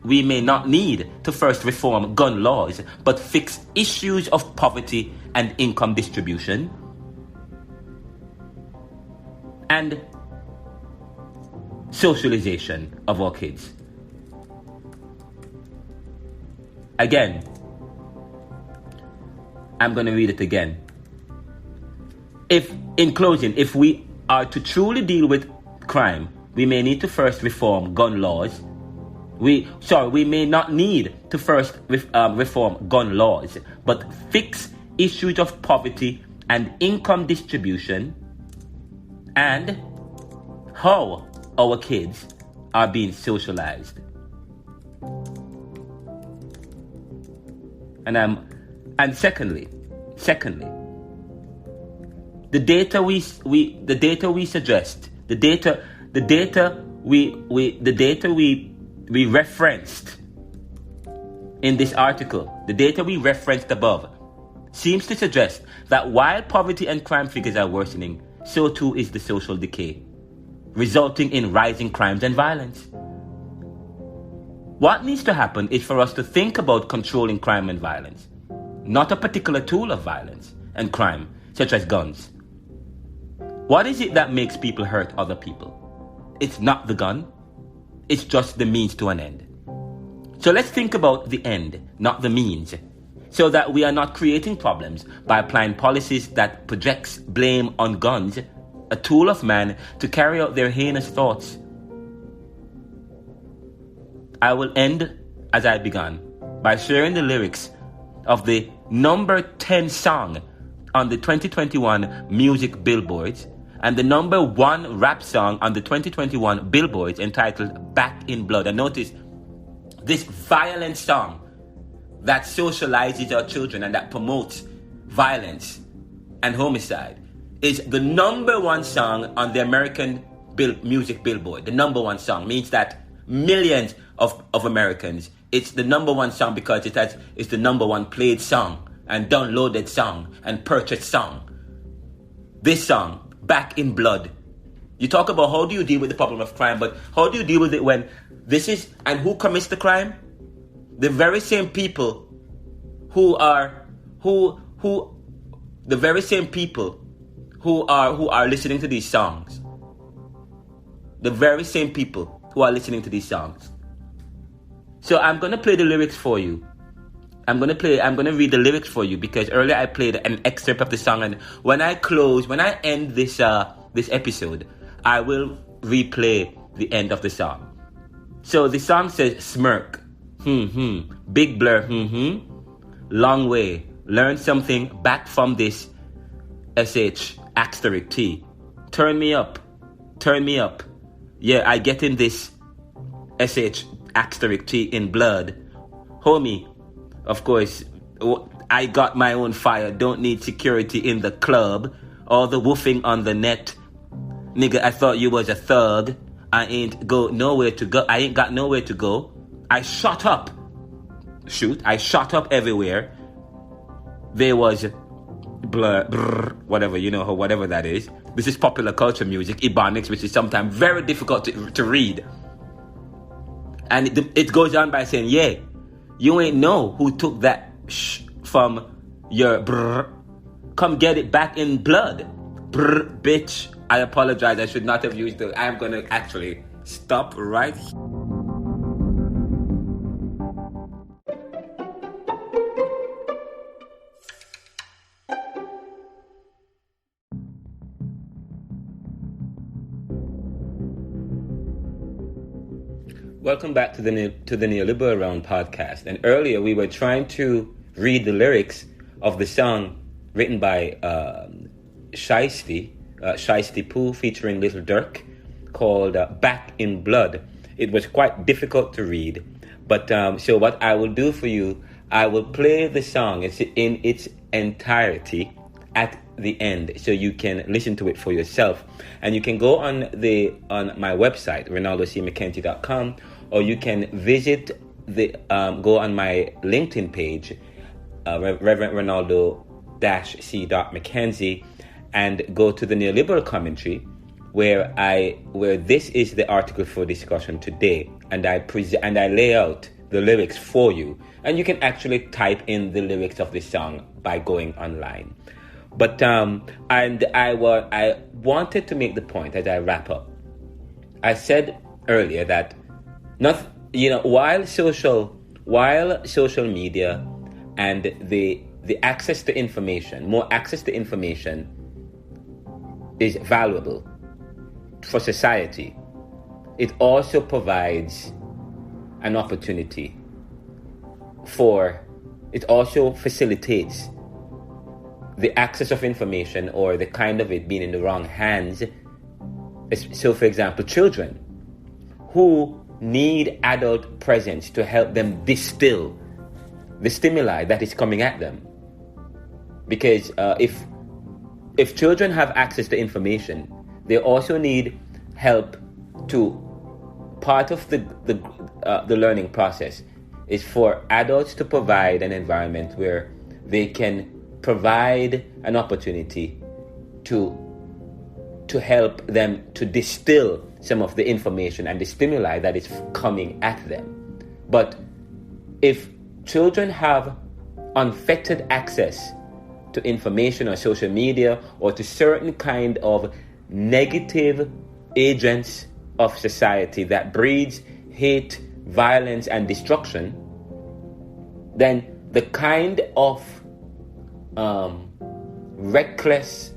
reform gun laws, but fix issues of poverty and income distribution and socialization of our kids. Again, I'm going to read it again. In closing, if we are to truly deal with crime, we may need to first reform gun laws. We may not need to first reform gun laws, but fix issues of poverty and income distribution and how our kids are being socialized. And secondly, the data we referenced in this article, the data we referenced above, seems to suggest that while poverty and crime figures are worsening, so too is the social decay, resulting in rising crimes and violence. What needs to happen is for us to think about controlling crime and violence, not a particular tool of violence and crime, such as guns. What is it that makes people hurt other people? It's not the gun. It's just the means to an end. So let's think about the end, not the means, so that we are not creating problems by applying policies that projects blame on guns, a tool of man to carry out their heinous thoughts. I will end as I began by sharing the lyrics of the number 10 song on the 2021 music billboards and the number 1 rap song on the 2021 billboards entitled Back in Blood. And notice this violent song that socializes our children and that promotes violence and homicide is the number 1 song on the American music billboard. The number 1 song means that millions of Americans, it's the number 1 song because it's the number 1 played song and downloaded song and purchased song. This song, Back in Blood. You talk about how do you deal with the problem of crime, but how do you deal with it when this is, and who commits the crime? The very same people who are listening to these songs. The very same people who are listening to these songs. So I'm going to play the lyrics for you. I'm going to read the lyrics for you because earlier I played an excerpt of the song, and when I end this episode, I will replay the end of the song. So the song says, smirk, big blur, long way, learn something back from this SH asterisk T. Turn me up. Yeah, I get in this SH asterisk T in blood. Homie, of course, I got my own fire, don't need security in the club. All the woofing on the net. Nigga, I thought you was a thug. I ain't got nowhere to go. I shot up everywhere. There was blur, whatever, whatever that is. This is popular culture music, Ebonics, which is sometimes very difficult to read. And it goes on by saying, yeah, you ain't know who took that from your brr. Come get it back in blood. Brr, bitch. I apologize. I should not have used I am going to actually stop right here. Welcome back to the Neoliberal Round podcast. And earlier we were trying to read the lyrics of the song written by Shiesty Poo featuring Little Dirk called Back in Blood. It was quite difficult to read, but so what I will do for you, I will play the song in its entirety at the end, so you can listen to it for yourself. And you can go on my website, ReinaldoCMcKenzie.com, or you can visit go on my LinkedIn page, Reverend Ronaldo-C. McKenzie, and go to the Neoliberal commentary, where this is the article for discussion today, and I lay out the lyrics for you, and you can actually type in the lyrics of the song by going online. But I wanted to make the point as I wrap up. I said earlier that while social media and the access to information, more access to information is valuable for society, it also provides an opportunity it also facilitates the access of information, or the kind of it being in the wrong hands. So, for example, children who need adult presence to help them distill the stimuli that is coming at them. Because if children have access to information, they also need help to part of the learning process is for adults to provide an environment where they can provide an opportunity to help them to distill some of the information and the stimuli that is coming at them. But if children have unfettered access to information or social media, or to certain kind of negative agents of society that breeds hate, violence, and destruction, then the kind of reckless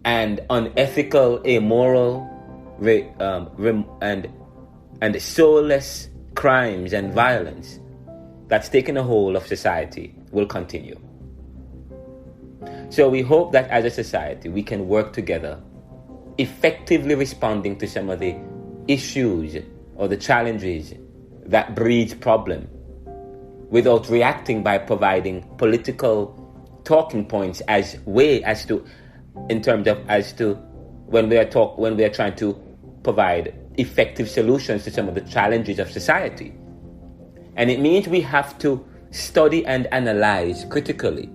and unethical, immoral, and soulless crimes and violence that's taken a hold of society will continue. So we hope that as a society we can work together, effectively responding to some of the issues or the challenges that breeds problem, without reacting by providing political talking points when we are trying to provide effective solutions to some of the challenges of society. And it means we have to study and analyze critically.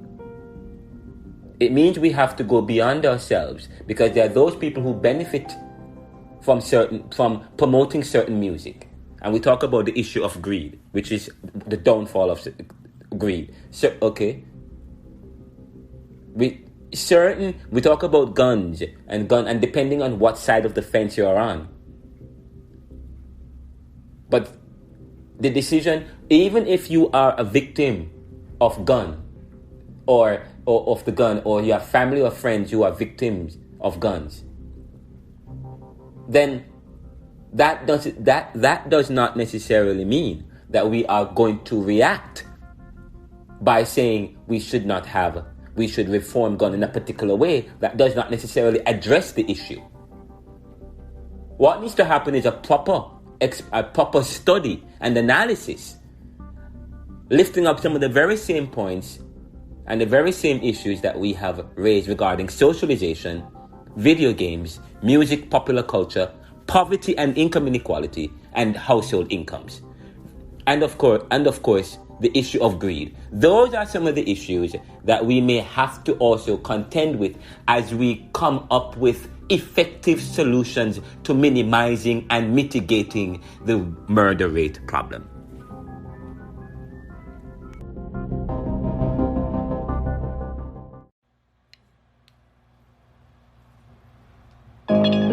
It means we have to go beyond ourselves, because there are those people who benefit from promoting certain music. And we talk about the issue of greed, which is the downfall of greed. So, okay. We talk about guns and depending on what side of the fence you are on. But the decision, even if you are a victim of gun or of the gun, or you have family or friends who are victims of guns, then that does not necessarily mean that we are going to react by saying we should reform gun in a particular way. That does not necessarily address the issue. What needs to happen is a proper study and analysis, lifting up some of the very same points and the very same issues that we have raised regarding socialization, video games, music, popular culture, poverty and income inequality, and household incomes. And of course, the issue of greed. Those are some of the issues that we may have to also contend with as we come up with effective solutions to minimizing and mitigating the murder rate problem.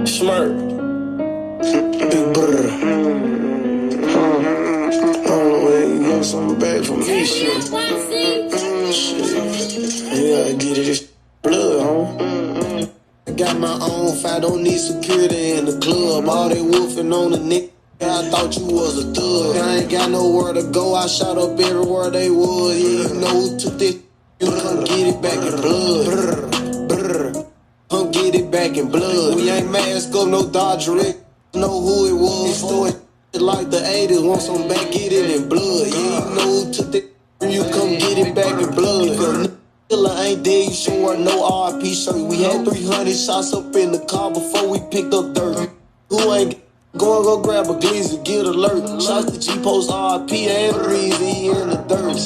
Smirk. Big brr. You get something back from me, shit. You gotta get it, it's blood, huh? I got my own fight, don't need security in the club. All they wolfing on the neck, I thought you was a thug. I ain't got nowhere to go, I shot up everywhere they was. Yeah, you know who took this, you come get it back in blood. Brr, brr. Come get it back in blood. We ain't mask up, no Dodger. Know who it was. Story like the 80s. Want some back, get it in blood. Yeah, you know who took that. You come get it back in blood. Killer ain't dead, you should wear no RP shirt. We had 300 shots up in the car before we picked up dirt. Who ain't go grab a glizzy, get alert. Shots to G-Post RP and the reason he in the dirt.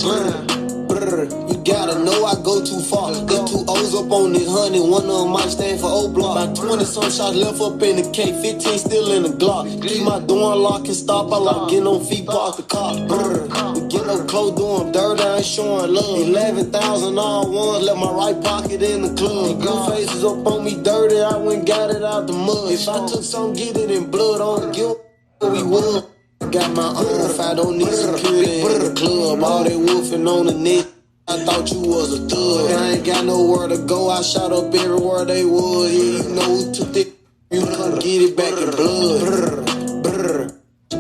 You gotta know I go too far. Got two O's up on this honey, one of them might stand for O-Block. About 20 some shots left up in the K, 15 still in the Glock. Keep my door unlocked and stop, I like getting on feet, park the car. We get no clothes, doing dirt, I ain't showing love. 11,000 all ones, left my right pocket in the club. Good faces up on me dirty, I went got it out the mud. If I took some, get it in blood, on guilt, we would. Got my own, if I don't need security in the club. All they wolfing on the net, I thought you was a thug. I ain't got nowhere to go, I shot up everywhere they was. Yeah, you know who took it, you come get it back in blood.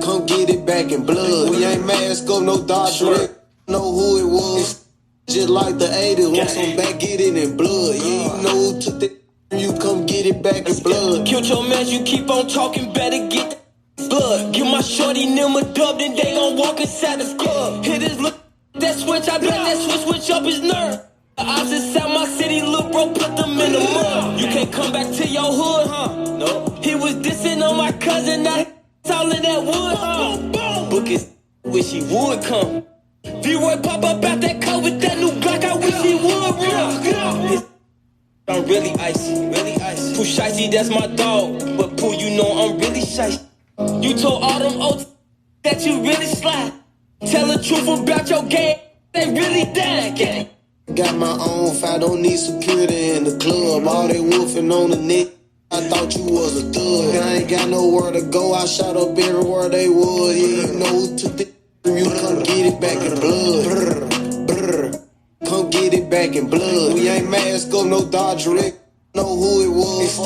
Come get it back in blood. We ain't mask up, no Dodger. Know who it was. Just like the 80s, want some back, get it in blood. Yeah, you know who took it, you come get it back in blood. Killed your man, you keep on talking, better get blood. Give my shorty them a dub, then they gon' walk inside the club. Hit his look, that switch, I bet that switch up his nerve. The odds inside my city, look bro, put them in the mud. You can't come back to your hood, huh? No. He was dissing on my cousin, now all in that wood, huh? Book his, wish he would come. V-Roy pop up out that car with that new Glock, I wish he would run. I'm really icy, really icy. Pooh shicey, that's my dog. But Pooh, you know I'm really shicey. You told all them old that you really slide. Tell the truth about your game, they really dying, gang. Got my own fight, don't need security in the club. All they wolfing on the net, I thought you was a thug. I ain't got nowhere to go, I shot up everywhere they was. Yeah, you know who took it, you come get it back in blood. Come get it back in blood. We ain't mask up, no Dodger. Know who it was.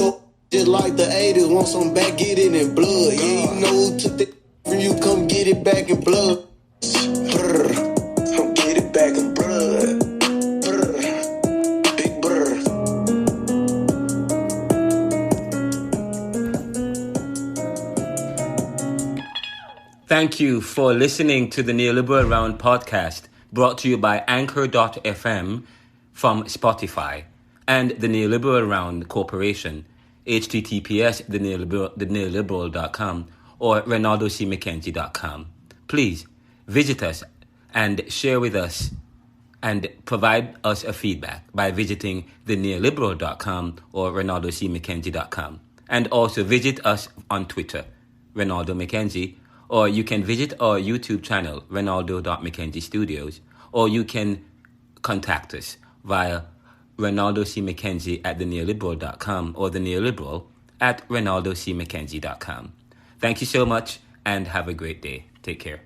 Just like the 80s, want some back, get it in blood. Yeah, you know who took it, you come get it back in blood. Come get it back in blood. Big brr. Thank you for listening to the Neoliberal Round podcast, brought to you by Anchor.fm from Spotify and the Neoliberal Round Corporation, https theneoliberal.com or ReinaldoCMcKenzie.com. Please visit us and share with us and provide us a feedback by visiting theneoliberal.com or ReinaldoCMcKenzie.com. And also visit us on Twitter, Reinaldo McKenzie, or you can visit our YouTube channel, Reinaldo.McKenzie Studios, or you can contact us via Reinaldo C. McKenzie at theneoliberal.com or the Neoliberal at ReinaldoCMcKenzie.com. Thank you so much and have a great day. Take care.